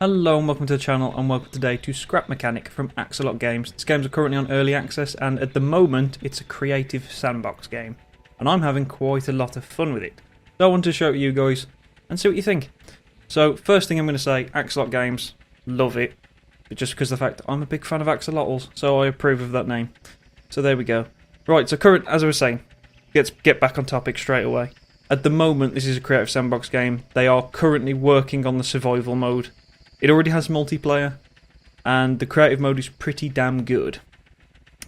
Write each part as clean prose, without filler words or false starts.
Hello and welcome to the channel, and welcome today to Scrap Mechanic from Axolot Games. This game's currently on early access, and at the moment it's a creative sandbox game, and I'm having quite a lot of fun with it. So I want to show it to you guys and see what you think. So first thing I'm going to say, Axolot Games, love it, but just because of the fact I'm a big fan of axolotls, so I approve of that name. So there we go. Right, so as I was saying, let's get back on topic straight away. At the moment this is a creative sandbox game. They are currently working on the survival mode. It already has multiplayer, and the creative mode is pretty damn good.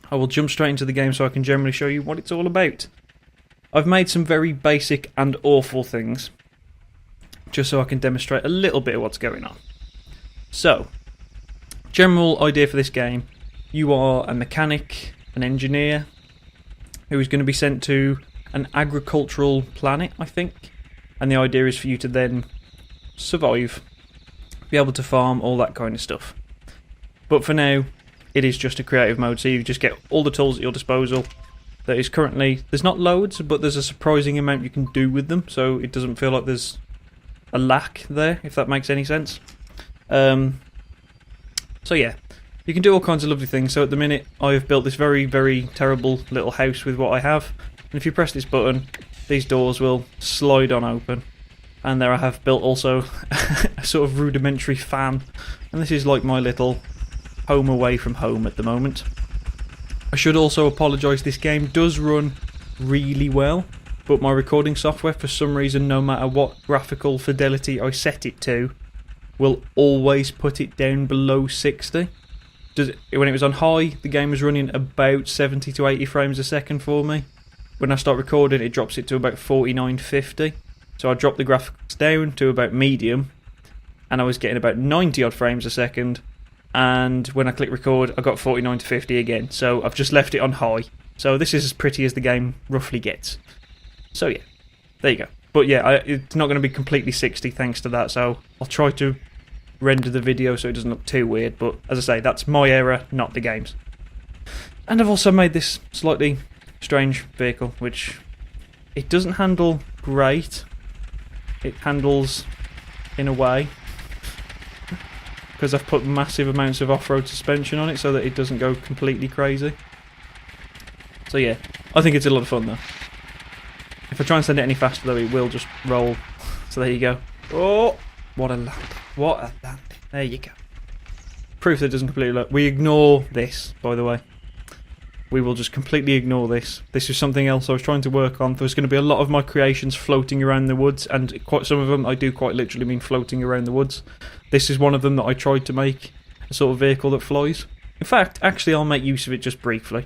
I will jump straight into the game so I can generally show you what it's all about. I've made some very basic and awful things, just so I can demonstrate a little bit of what's going on. So, general idea for this game: you are a mechanic, an engineer, who is going to be sent to an agricultural planet, I think, and the idea is for you to then survive, be able to farm, all that kind of stuff. But for now, it is just a creative mode, so you just get all the tools at your disposal. That is currently, there's not loads, but there's a surprising amount you can do with them, so it doesn't feel like there's a lack there, if that makes any sense. So yeah, you can do all kinds of lovely things. So at the minute, I have built this very, very terrible little house with what I have, and if you press this button, these doors will slide on open. And there I have built also a sort of rudimentary fan. And this is like my little home away from home at the moment. I should also apologise, this game does run really well, but my recording software, for some reason, no matter what graphical fidelity I set it to, will always put it down below 60. When it was on high, the game was running about 70 to 80 frames a second for me. When I start recording, it drops it to about 49, 50. So I dropped the graphics down to about medium, and I was getting about 90 odd frames a second, and when I click record I got 49 to 50 again, so I've just left it on high. So this is as pretty as the game roughly gets. So yeah, there you go. But yeah, it's not going to be completely 60 thanks to that, so I'll try to render the video so it doesn't look too weird, but as I say, that's my error, not the game's. And I've also made this slightly strange vehicle, which it doesn't handle great. It handles in a way, because I've put massive amounts of off-road suspension on it so that it doesn't go completely crazy. So yeah, I think it's a lot of fun though. If I try and send it any faster though, it will just roll. So there you go. Oh, what a land. What a land. There you go. Proof that it doesn't completely look. We ignore this, by the way. We will just completely ignore this. This is something else I was trying to work on. There's going to be a lot of my creations floating around the woods, and quite some of them I do quite literally mean floating around the woods. This is one of them that I tried to make a sort of vehicle that flies. In fact, actually I'll make use of it just briefly,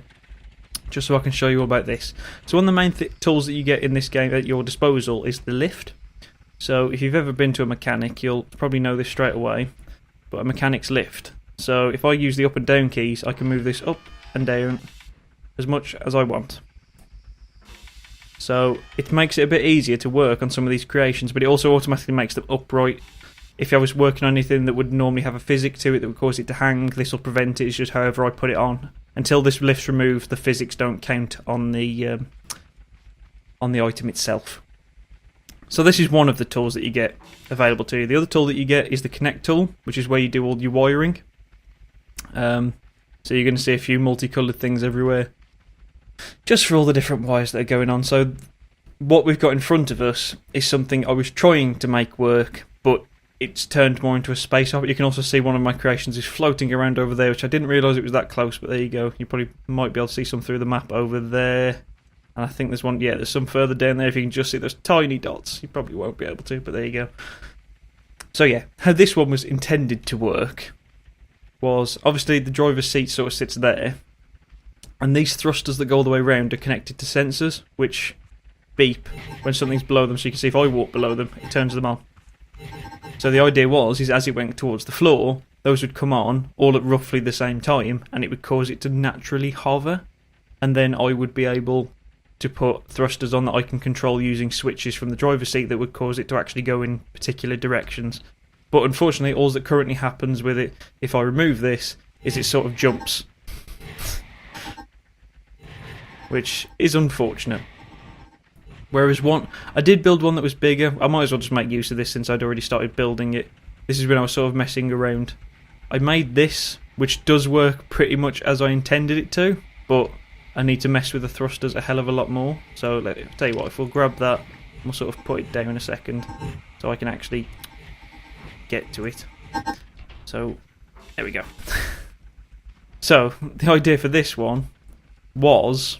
just so I can show you all about this. So one of the main tools that you get in this game at your disposal is the lift. So if you've ever been to a mechanic, you'll probably know this straight away, but a mechanic's lift. So if I use the up and down keys, I can move this up and down as much as I want. So it makes it a bit easier to work on some of these creations, but it also automatically makes them upright. If I was working on anything that would normally have a physic to it that would cause it to hang, this will prevent it. It's just however I put it on. Until this lift's removed, the physics don't count on the item itself. So this is one of the tools that you get available to you. The other tool that you get is the connect tool, which is where you do all your wiring. So you're going to see a few multicoloured things everywhere, just for all the different wires that are going on. So what we've got in front of us is something I was trying to make work, but it's turned more into a space opera. You can also see one of my creations is floating around over there, which I didn't realise it was that close, but there you go. You probably might be able to see some through the map over there. And I think there's one, yeah, there's some further down there. If you can just see those tiny dots, you probably won't be able to, but there you go. So yeah, how this one was intended to work was, obviously the driver's seat sort of sits there, and these thrusters that go all the way around are connected to sensors, which beep when something's below them, so you can see if I walk below them, it turns them on. So the idea was, is as it went towards the floor, those would come on all at roughly the same time, and it would cause it to naturally hover, and then I would be able to put thrusters on that I can control using switches from the driver's seat that would cause it to actually go in particular directions. But unfortunately, all that currently happens with it, if I remove this, is it sort of jumps, which is unfortunate. Whereas I did build one that was bigger. I might as well just make use of this since I'd already started building it. This is when I was sort of messing around. I made this, which does work pretty much as I intended it to, but I need to mess with the thrusters a hell of a lot more. So I'll tell you what, if we'll grab that, we'll sort of put it down a second so I can actually get to it. So there we go. So the idea for this one was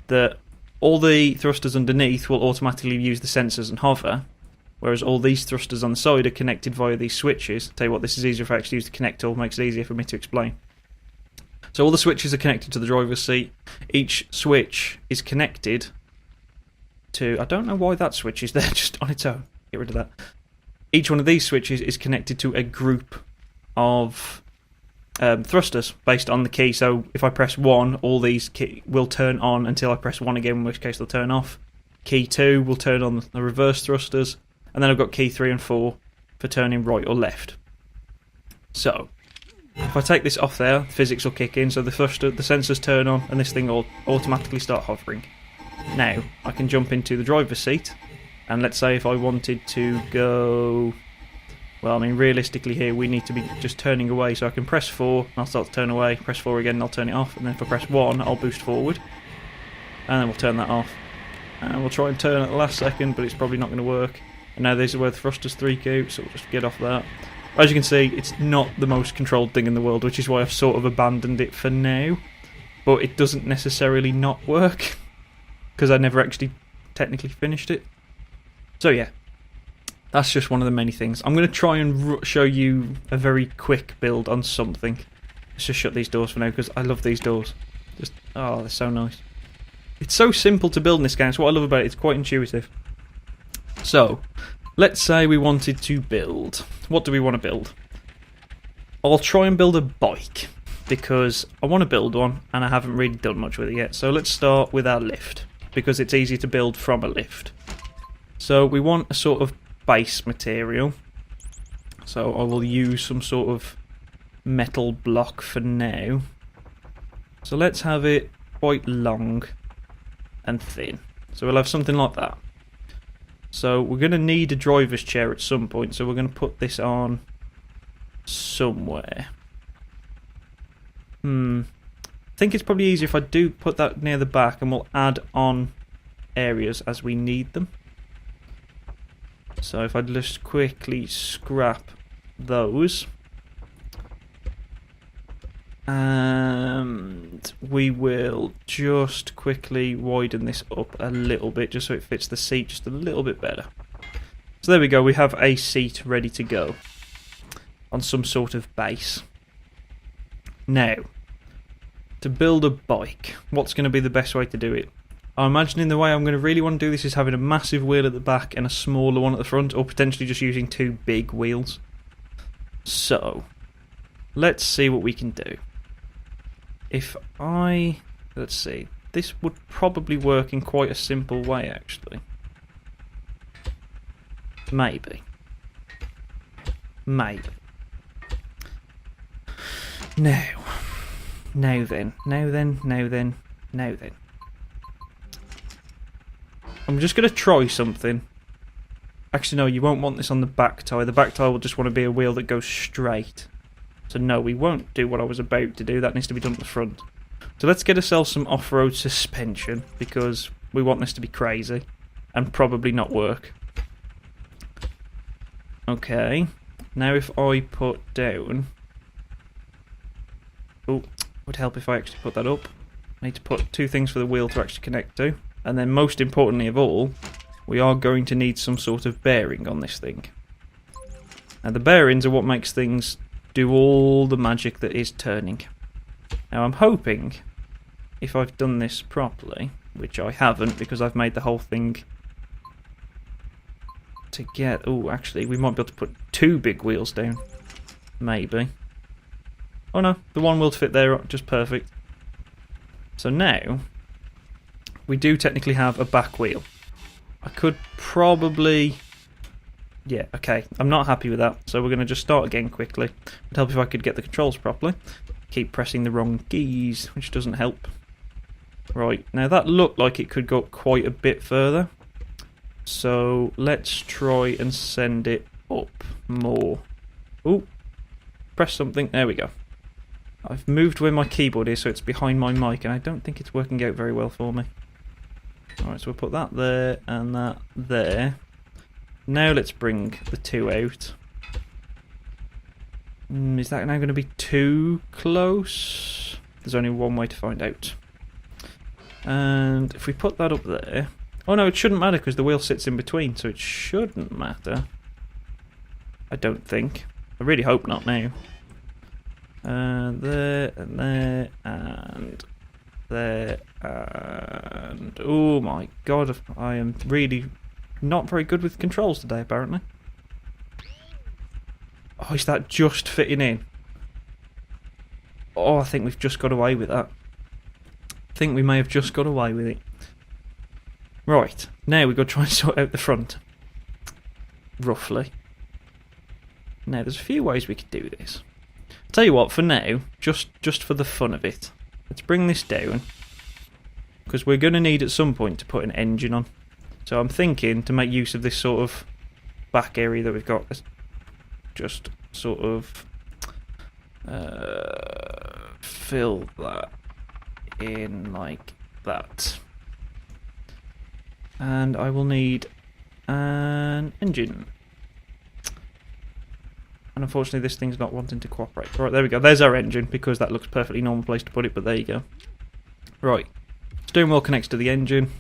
that all the thrusters underneath will automatically use the sensors and hover, whereas all these thrusters on the side are connected via these switches. Tell you what, this is easier if I actually use the connect tool, makes it easier for me to explain. So all the switches are connected to the driver's seat. Each switch is connected to... I don't know why that switch is there just on its own. Get rid of that. Each one of these switches is connected to a group of thrusters based on the key. So if I press 1, all these will turn on until I press 1 again, in which case they'll turn off. Key 2 will turn on the reverse thrusters. And then I've got key 3 and 4 for turning right or left. So if I take this off there, physics will kick in, so the sensors turn on and this thing will automatically start hovering. Now, I can jump into the driver's seat, and let's say if I wanted to go... Well, I mean, realistically here, we need to be just turning away, so I can press 4, and I'll start to turn away, press 4 again, and I'll turn it off, and then if I press 1, I'll boost forward, and then we'll turn that off. And we'll try and turn at the last second, but it's probably not going to work. And now these are where the thrusters 3 go, so we'll just get off that. As you can see, it's not the most controlled thing in the world, which is why I've sort of abandoned it for now. But it doesn't necessarily not work, because I never actually technically finished it. So yeah, that's just one of the many things. I'm going to try and show you a very quick build on something. Let's just shut these doors for now, because I love these doors. Just, oh, they're so nice. It's so simple to build in this game, so what I love about it, it's quite intuitive. So, let's say we wanted to build. What do we want to build? I'll try and build a bike, because I want to build one, and I haven't really done much with it yet. So let's start with our lift, because it's easy to build from a lift. So we want a sort of base material. So I will use some sort of metal block for now. So let's have it quite long and thin. So we'll have something like that. So we're going to need a driver's chair at some point, so we're going to put this on somewhere. I think it's probably easier if I do put that near the back, and we'll add on areas as we need them. So if I just quickly scrap those. And we will just quickly widen this up a little bit, just so it fits the seat just a little bit better. So there we go, we have a seat ready to go on some sort of base. Now, to build a bike, what's going to be the best way to do it? I'm imagining the way I'm going to really want to do this is having a massive wheel at the back and a smaller one at the front, or potentially just using 2 big wheels. So, let's see what we can do. Let's see, this would probably work in quite a simple way, actually. Maybe. Now then. I'm just going to try something. Actually, no, you won't want this on the back tire. The back tire will just want to be a wheel that goes straight. So no, we won't do what I was about to do. That needs to be done at the front. So let's get ourselves some off-road suspension, because we want this to be crazy and probably not work. Okay, now if I put down... Oh, would help if I actually put that up. I need to put 2 things for the wheel to actually connect to. And then most importantly of all, we are going to need some sort of bearing on this thing. And the bearings are what makes things do all the magic that is turning. Now I'm hoping, if I've done this properly, which I haven't because I've made the whole thing to get... Oh, actually, we might be able to put 2 big wheels down. Maybe. Oh no, the one wheel to fit there, just perfect. So now, we do technically have a back wheel. I could probably... Yeah, okay, I'm not happy with that, so we're going to just start again quickly. It'd help if I could get the controls properly. Keep pressing the wrong keys, which doesn't help. Right, now that looked like it could go quite a bit further. So let's try and send it up more. Oh, press something. There we go. I've moved where my keyboard is so it's behind my mic, and I don't think it's working out very well for me. Alright, so we'll put that there and that there. Now let's bring the two out. Is that now going to be too close? There's only one way to find out. And if we put that up there... Oh no, it shouldn't matter because the wheel sits in between, so it shouldn't matter. I don't think. I really hope not now. There, and there, and there, and... Oh my god, I am really not very good with controls today, apparently. Oh, is that just fitting in? Oh, I think we've just got away with that. I think we may have just got away with it. Right, now we've got to try and sort out the front. Roughly. Now, there's a few ways we could do this. I'll tell you what, for now, just for the fun of it, let's bring this down. Because we're going to need at some point to put an engine on. So I'm thinking to make use of this sort of back area that we've got, just sort of fill that in like that. And I will need an engine. And unfortunately this thing's not wanting to cooperate. Right, there we go. There's our engine, because that looks a perfectly normal place to put it, but there you go. Right, steering wheel connects to the engine.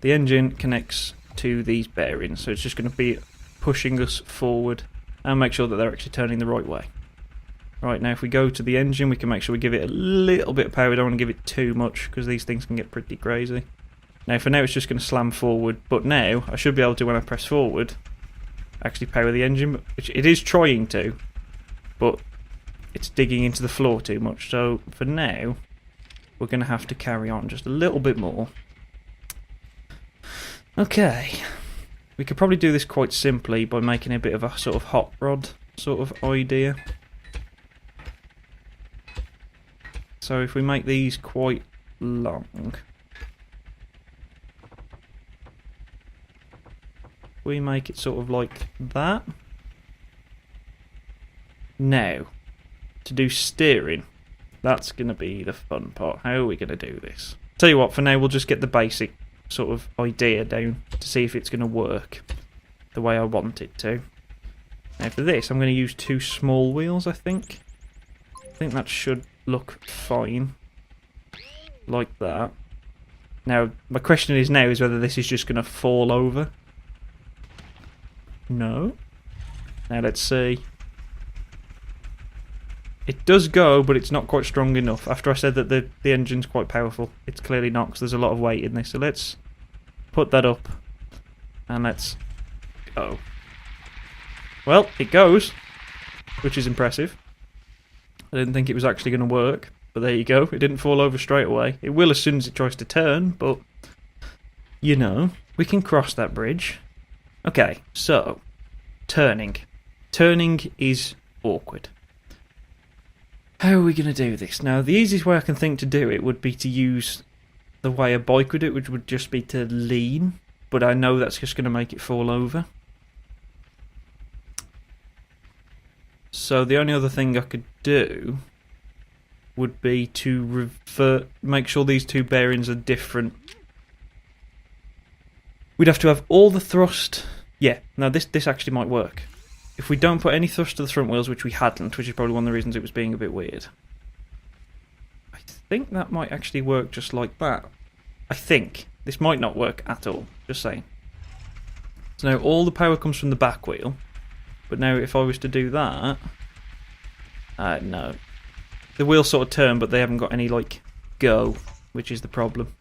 The engine connects to these bearings, so it's just going to be pushing us forward and make sure that they're actually turning the right way. Right, now if we go to the engine, we can make sure we give it a little bit of power. We don't want to give it too much, because these things can get pretty crazy. Now for now it's just going to slam forward, but now I should be able to, when I press forward, actually power the engine, which it is trying to, but it's digging into the floor too much. So for now, we're going to have to carry on just a little bit more. Okay, we could probably do this quite simply by making a bit of a sort of hot rod sort of idea. So if we make these quite long, we make it sort of like that. Now, to do steering, that's going to be the fun part. How are we going to do this? Tell you what, for now we'll just get the basic sort of idea down to see if it's going to work the way I want it to. Now for this, I'm going to use 2 small wheels, I think. I think that should look fine. Like that. Now, my question is whether this is just going to fall over. No. Now let's see. It does go, but it's not quite strong enough. After I said that the engine's quite powerful, it's clearly not, because there's a lot of weight in this. So let's put that up, and let's go. Well, it goes, which is impressive. I didn't think it was actually going to work, but there you go. It didn't fall over straight away. It will as soon as it tries to turn, but, you know, we can cross that bridge. Okay, so, turning. Turning is awkward. How are we going to do this? Now, the easiest way I can think to do it would be to use the way a bike would do it, which would just be to lean, but I know that's just going to make it fall over. So the only other thing I could do would be to make sure these 2 bearings are different. We'd have to have all the thrust. Yeah, now this actually might work. If we don't put any thrust to the front wheels, which we hadn't, which is probably one of the reasons it was being a bit weird. I think that might actually work just like that. I think. This might not work at all, just saying. So now all the power comes from the back wheel, but now if I was to do that... no. The wheels sort of turn, but they haven't got any, like, go, which is the problem.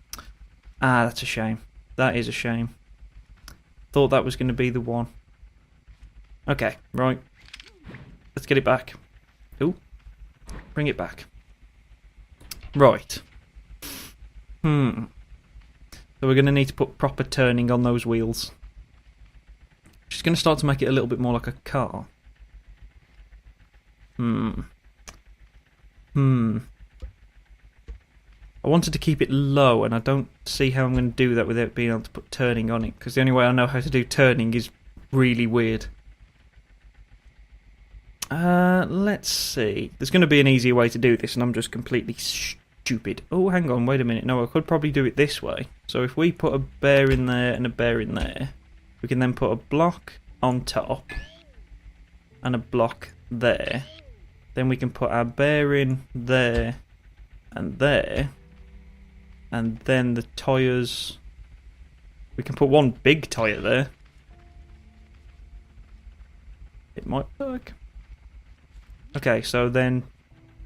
Ah, that's a shame. That is a shame. Thought that was going to be the one. Okay, right. Let's get it back. Ooh. Bring it back. Right. So we're going to need to put proper turning on those wheels. Which is going to start to make it a little bit more like a car. I wanted to keep it low, and I don't see how I'm going to do that without being able to put turning on it, because the only way I know how to do turning is really weird. Let's see. There's going to be an easier way to do this, and I'm just completely stupid. Oh, hang on, wait a minute. No, I could probably do it this way. So if we put a bear in there and a bear in there, we can then put a block on top and a block there. Then we can put our bear in there and there. And then the tyres... We can put one big tyre there. It might work. Okay, so then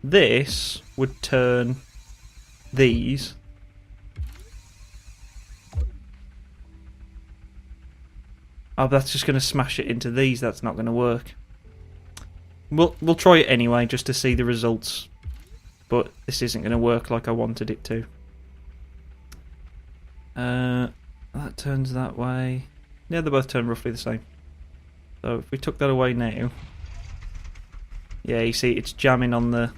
this would turn these. Oh, that's just going to smash it into these. That's not going to work. We'll try it anyway, just to see the results. But this isn't going to work like I wanted it to. That turns that way. Yeah, they both turn roughly the same. So if we took that away now... Yeah, you see, it's jamming on the...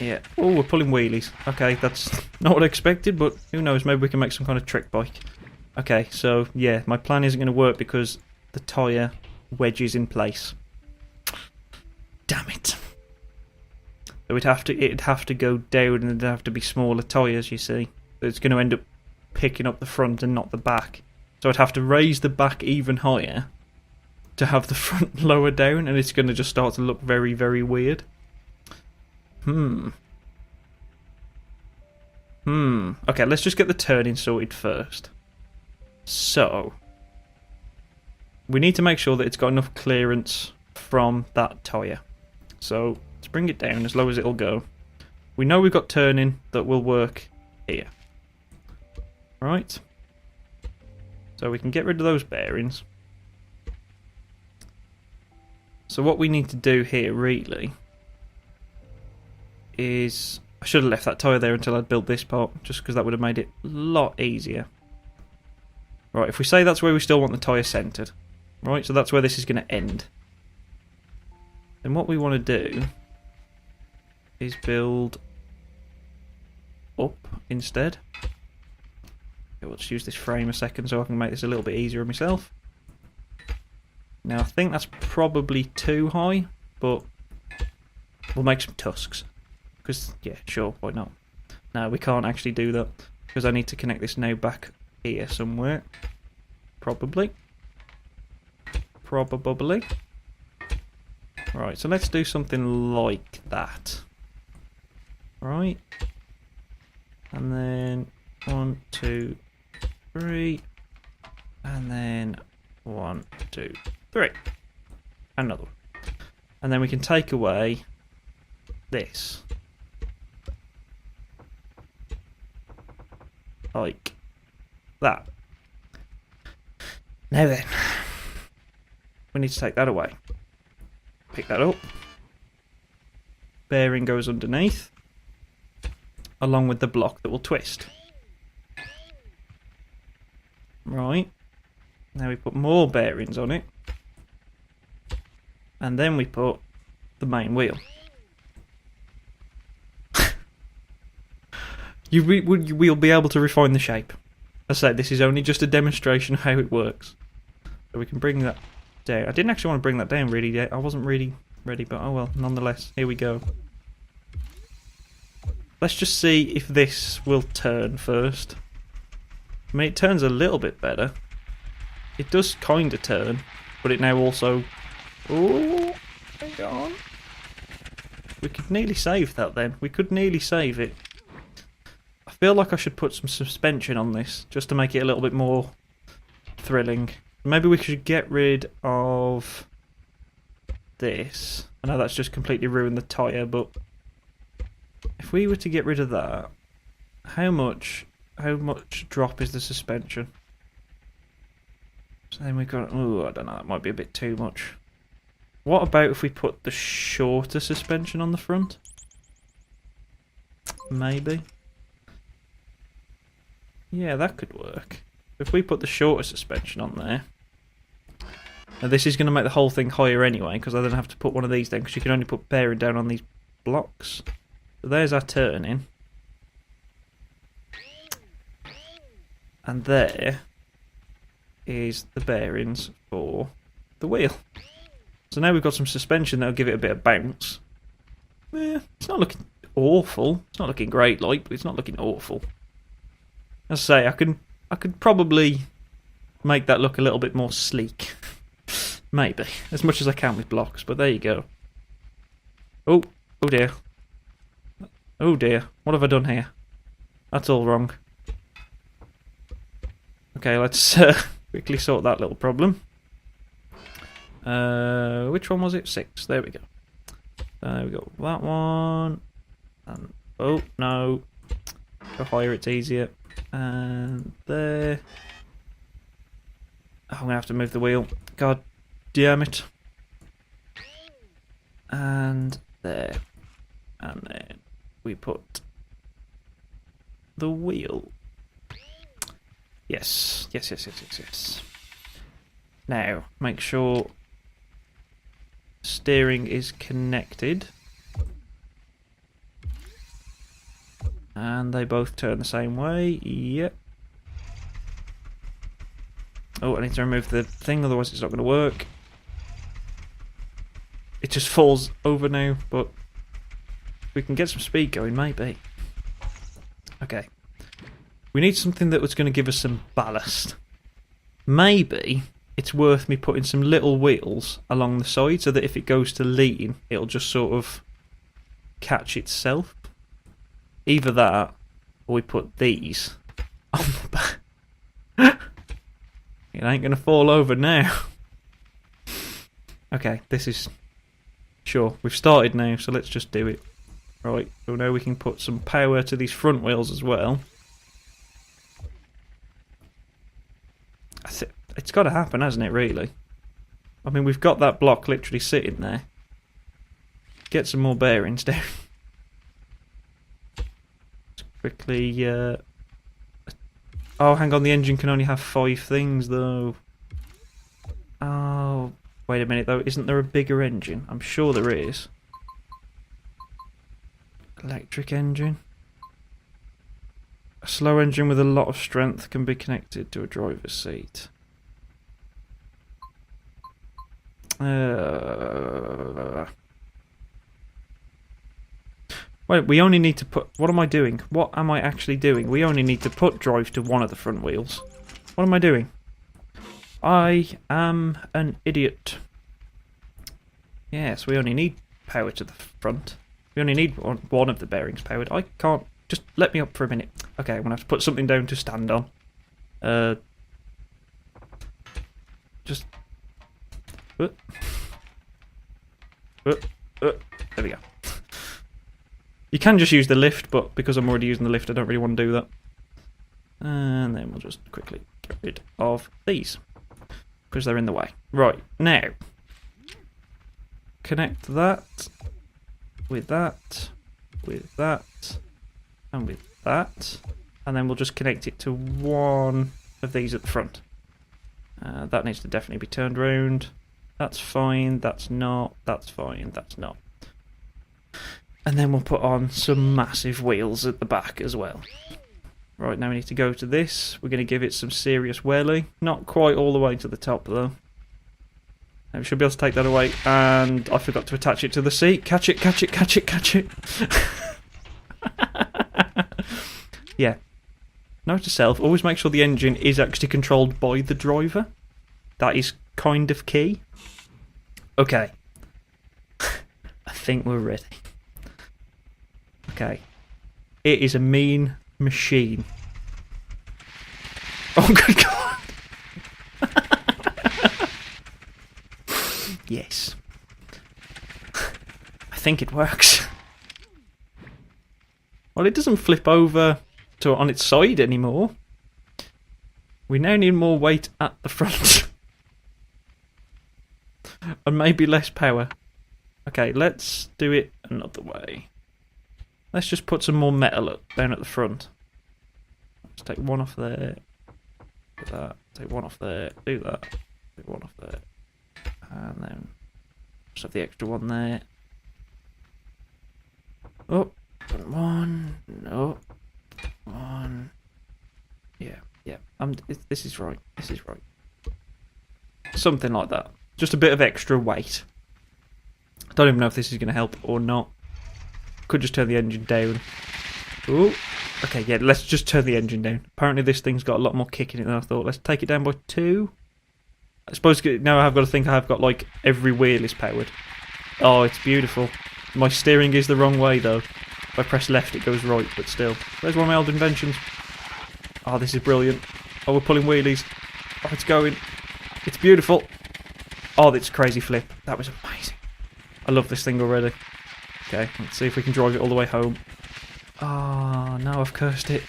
Yeah. Oh, we're pulling wheelies. Okay, that's not what I expected, but who knows, maybe we can make some kind of trick bike. Okay, so, yeah, my plan isn't going to work because the tyre wedges in place. Damn it. So it'd have to go down, and it'd have to be smaller tyres, you see. So it's going to end up picking up the front and not the back. So I'd have to raise the back even higher to have the front lower down, and it's going to just start to look very, very weird. Okay, let's just get the turning sorted first. So, we need to make sure that it's got enough clearance from that tyre. So, let's bring it down as low as it'll go. We know we've got turning that will work here. Right. So we can get rid of those bearings. So what we need to do here, really, is... I should have left that tyre there until I'd built this part, just because that would have made it a lot easier. Right, if we say that's where we still want the tyre centred, right, so that's where this is going to end. Then what we want to do is build up instead. Okay, let's use this frame a second so I can make this a little bit easier on myself. Now I think that's probably too high, but we'll make some tusks. Because, yeah, sure, why not? No, we can't actually do that, because I need to connect this now back here somewhere. Probably. Right, so let's do something like that. Right. And then 1, 2, 3. And then 1, 2, 3. Another one. And then we can take away this. Like that. Now then, we need to take that away. Pick that up. Bearing goes underneath, along with the block that will twist. Right. Now we put more bearings on it. And then we put the main wheel. We'll be able to refine the shape. As I say, this is only just a demonstration of how it works. So we can bring that down. I didn't actually want to bring that down really yet. I wasn't really ready, but oh well, nonetheless, here we go. Let's just see if this will turn first. I mean, it turns a little bit better. It does kind of turn, but it now also... Oh, hang on. We could nearly save that then. We could nearly save it. I feel like I should put some suspension on this, just to make it a little bit more thrilling. Maybe we should get rid of this. I know that's just completely ruined the tyre, but if we were to get rid of that, how much drop is the suspension? So then we've got... Oh, I don't know, that might be a bit too much. What about if we put the shorter suspension on the front? Maybe. Yeah, that could work. If we put the shorter suspension on there... Now this is going to make the whole thing higher anyway, because I then have to put one of these down, because you can only put bearing down on these blocks. So there's our turning. And there is the bearings for the wheel. So now we've got some suspension that'll give it a bit of bounce. Yeah, it's not looking awful. It's not looking great, like, but it's not looking awful. As I say, I could probably make that look a little bit more sleek. Maybe. As much as I can with blocks, but there you go. Oh, oh dear. Oh dear, what have I done here? That's all wrong. Okay, let's quickly sort that little problem. Which one was it? 6. There we go. There we go. That one. And oh no. Go higher, it's easier. And there. Oh, I'm gonna have to move the wheel. God damn it. And there. And then we put the wheel. Yes. Yes. Now, make sure steering is connected. And they both turn the same way. Yep. Oh, I need to remove the thing, otherwise it's not going to work. It just falls over now, but we can get some speed going, maybe. Okay. We need something that was going to give us some ballast. Maybe it's worth me putting some little wheels along the side so that if it goes to lean, it'll just sort of catch itself. Either that, or we put these on the back. It ain't going to fall over now. Okay, this is... Sure, we've started now, so let's just do it. Right, so now we can put some power to these front wheels as well. It's got to happen, hasn't it, really? I mean, we've got that block literally sitting there. Get some more bearings down. Quickly, oh, hang on, the engine can only have 5 things, though. Oh, wait a minute, though. Isn't there a bigger engine? I'm sure there is. Electric engine. A slow engine with a lot of strength can be connected to a driver's seat. Wait, we only need to put... What am I doing? What am I actually doing? We only need to put drive to one of the front wheels. What am I doing? I am an idiot. Yes, we only need power to the front. We only need one of the bearings powered. I can't... Just let me up for a minute. Okay, I'm going to have to put something down to stand on. Just... there we go. You can just use the lift, but because I'm already using the lift, I don't really want to do that. And then we'll just quickly get rid of these, because they're in the way. Right, now, connect that, with that, with that, and with that, and then we'll just connect it to one of these at the front. That needs to definitely be turned round. That's fine, that's not, that's fine, that's not. And then we'll put on some massive wheels at the back as well. Right, now we need to go to this. We're going to give it some serious whirling. Not quite all the way to the top, though. And we should be able to take that away. And I forgot to attach it to the seat. Catch it, catch it, catch it, catch it. Yeah. Note to self, always make sure the engine is actually controlled by the driver. That is kind of key. Okay. I think we're ready. Okay. It is a mean machine. Oh, good God. Yes. I think it works. Well, it doesn't flip over to on its side anymore. We now need more weight at the front. And maybe less power. Okay, let's do it another way. Let's just put some more metal down at the front. Let's take one off there. Do that. Take one off there. Do that. Take one off there. And then just have the extra one there. Oh, one. No. One. Yeah. This is right. This is right. Something like that. just a bit of extra weight. I don't even know if this is going to help or not. Could just turn the engine down. Ooh. Okay, yeah, let's just turn the engine down. Apparently this thing's got a lot more kick in it than I thought. Let's take it down by 2. I suppose now I've got to think I've got like every wheel is powered. Oh, it's beautiful. My steering is the wrong way though. If I press left it goes right, but still. Where's one of my old inventions? Oh, this is brilliant. Oh, we're pulling wheelies. Oh, it's going. It's beautiful. Oh, that's a crazy flip. That was amazing. I love this thing already. Okay, let's see if we can drive it all the way home. Oh, no, I've cursed it.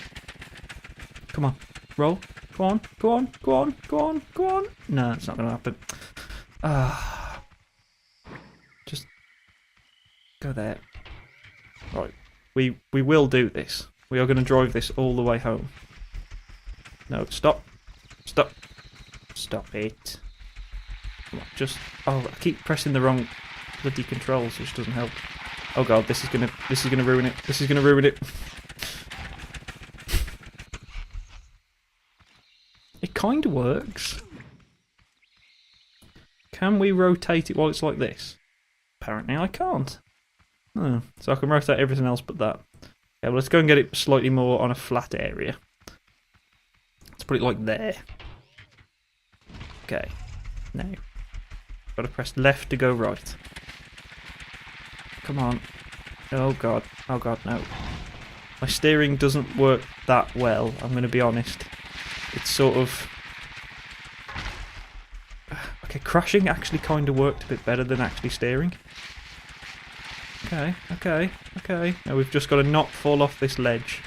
Come on. Roll. Go on. Go on. Go on. Go on. Go on. No, it's not going to happen. Just go there. Right. We will do this. We are going to drive this all the way home. No, stop. Stop. Stop it. Come on, just... Oh, I keep pressing the wrong bloody controls, which doesn't help. Oh god, this is gonna ruin it. This is gonna ruin it. It kind of works. Can we rotate it while it's like this? Apparently I can't. Oh, so I can rotate everything else but that. Yeah, well, let's go and get it slightly more on a flat area. Let's put it like there. Okay. Now, got to press left to go right. Come on. Oh god. Oh god, no. My steering doesn't work that well, I'm going to be honest. It's sort of... Okay, crashing actually kind of worked a bit better than actually steering. Okay, okay, okay. Now we've just got to not fall off this ledge.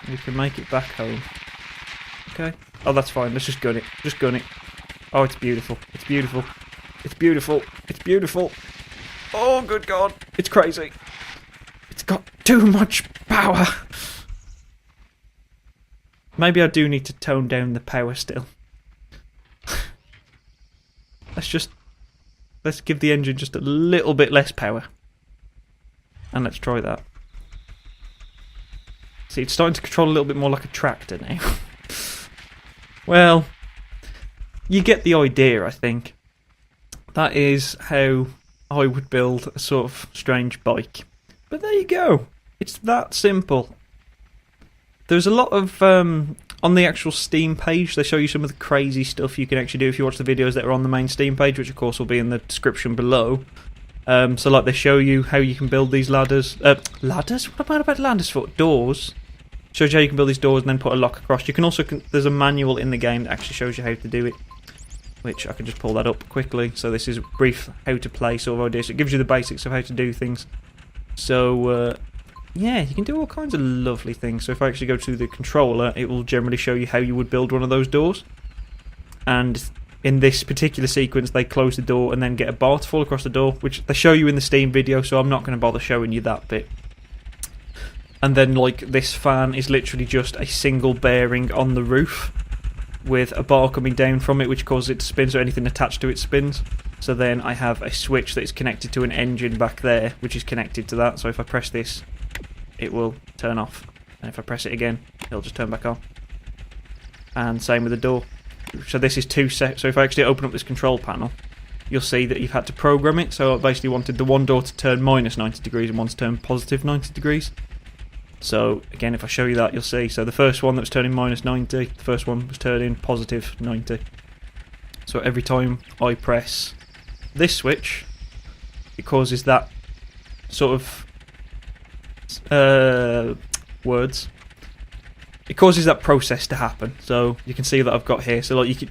We can make it back home. Okay. Oh, that's fine. Let's just gun it. Just gun it. Oh, it's beautiful. It's beautiful. It's beautiful. It's beautiful. Oh, good God. It's crazy. It's got too much power. Maybe I do need to tone down the power still. Let's give the engine just a little bit less power. And let's try that. See, it's starting to control a little bit more like a tractor now. Well, you get the idea, I think. That is how I would build a sort of strange bike. But there you go. It's that simple. There's a lot of... on the actual Steam page, they show you some of the crazy stuff you can actually do if you watch the videos that are on the main Steam page, which of course will be in the description below. So like they show you how you can build these ladders. Ladders? What about ladders for? Doors. Shows you how you can build these doors and then put a lock across. You can also... There's a manual in the game that actually shows you how to do it. Which I can just pull that up quickly. So this is a brief how to play sort of idea. So it gives you the basics of how to do things. So... yeah, you can do all kinds of lovely things. So if I actually go to the controller, it will generally show you how you would build one of those doors. And in this particular sequence, they close the door and then get a bar to fall across the door, which they show you in the Steam video, so I'm not going to bother showing you that bit. And then, like, this fan is literally just a single bearing on the roof with a bar coming down from it, which causes it to spin, so anything attached to it spins. So then I have a switch that is connected to an engine back there, which is connected to that. So if I press this, it will turn off, and if I press it again, it'll just turn back on. And same with the door. So this is two sets. So if I actually open up this control panel, you'll see that you've had to program it. So I basically wanted the one door to turn minus 90 degrees and one to turn positive 90 degrees. So again, if I show you that, you'll see. So the first one that was turning minus 90, the first one was turning positive 90. So every time I press this switch, it causes that sort of words. It causes that process to happen. So you can see that I've got here. So like you could,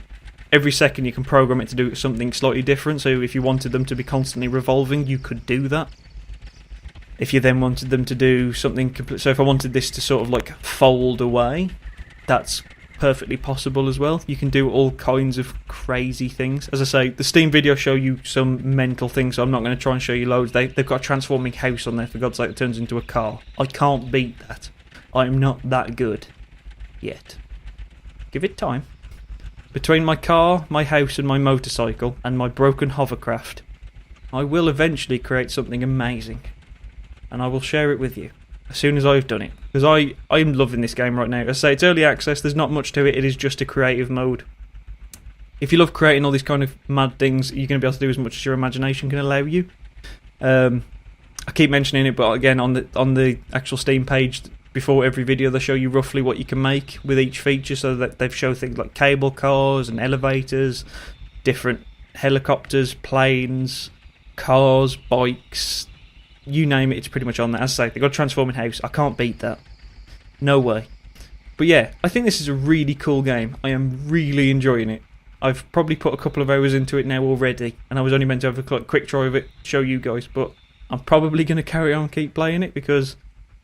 every second you can program it to do something slightly different. So if you wanted them to be constantly revolving, you could do that. If you then wanted them to do something complete, so if I wanted this to sort of like fold away, that's perfectly possible as well. You can do all kinds of crazy things. As I say, the Steam videos show you some mental things, so I'm not going to try and show you loads. They've got a transforming house on there, for God's sake, that turns into a car. I can't beat that. I'm not that good. Yet. Give it time. Between my car, my house and my motorcycle, and my broken hovercraft, I will eventually create something amazing. And I will share it with you as soon as I've done it. Because I'm loving this game right now. As I say, it's early access, there's not much to it, it is just a creative mode. if you love creating all these kind of mad things, you're going to be able to do as much as your imagination can allow you. I keep mentioning it, but again, on the actual Steam page, before every video they show you roughly what you can make with each feature, so that they've shown things like cable cars and elevators, different helicopters, planes, cars, bikes, you name it, it's pretty much on there. As I say, they've got a transforming house. I can't beat that. No way. But yeah, I think this is a really cool game. I am really enjoying it. I've probably put a couple of hours into it now already, and I was only meant to have a quick try of it, show you guys, but I'm probably going to carry on keep playing it because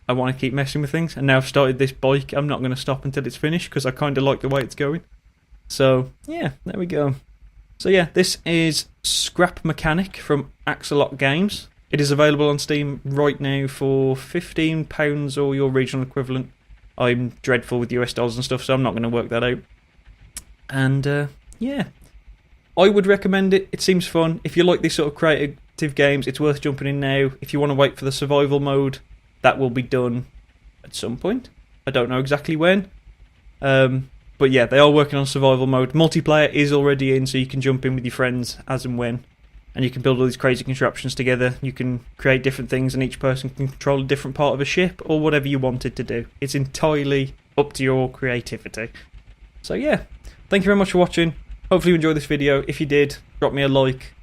I want to keep messing with things. And now I've started this bike, I'm not going to stop until it's finished because I kind of like the way it's going. So yeah, there we go. So yeah, this is Scrap Mechanic from Axolot Games. It is available on Steam right now for £15 or your regional equivalent. I'm dreadful with US dollars and stuff, so I'm not going to work that out. And yeah, I would recommend it. It seems fun. If you like these sort of creative games, it's worth jumping in now. If you want to wait for the survival mode, that will be done at some point. I don't know exactly when. But yeah, they are working on survival mode. Multiplayer is already in, so you can jump in with your friends as and when. And you can build all these crazy contraptions together. You can create different things, and each person can control a different part of a ship, or whatever you wanted to do. It's entirely up to your creativity. So yeah, thank you very much for watching. Hopefully you enjoyed this video. If you did, drop me a like,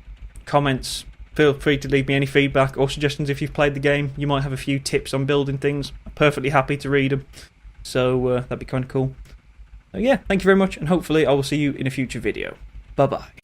comments. Feel free to leave me any feedback or suggestions if you've played the game. You might have a few tips on building things. I'm perfectly happy to read them. So that'd be kind of cool. So yeah, thank you very much, and hopefully I will see you in a future video. Bye bye.